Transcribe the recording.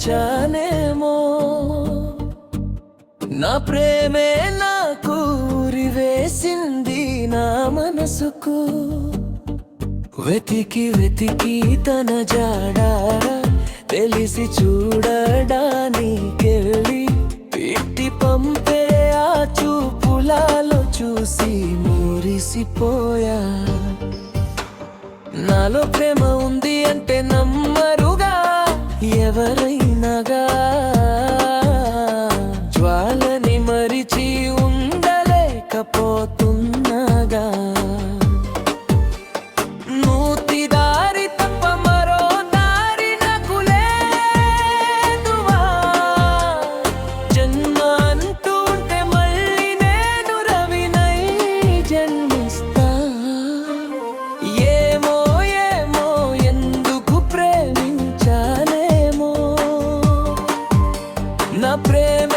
ప్రేమించానేమో. నా ప్రేమే నాకు ఉరివేసింది నా మనసుకు. వెతికి వెతికి తన జాడ తెలిసి చూడడానికెళ్ళి ఇట్టి పంపే ఆ చూపులాలో చూసి మురిసిపోయా. నాలో ప్రేమ ఉంది అంటే నమ్మరుగా ఎవరైనాగా. జ్వాలని మరిచి ఉండలేకపోతున్నాగా. నూతి దారి తప్ప మరో దారి నాకు లేదువా. జన్మ అంటూ ఉంటే మళ్ళీ నేను రవినై జన్మిస్తా. ఏమో ఏమో ఎందుకు ప్రేమించానేమో. నా ప్రేమ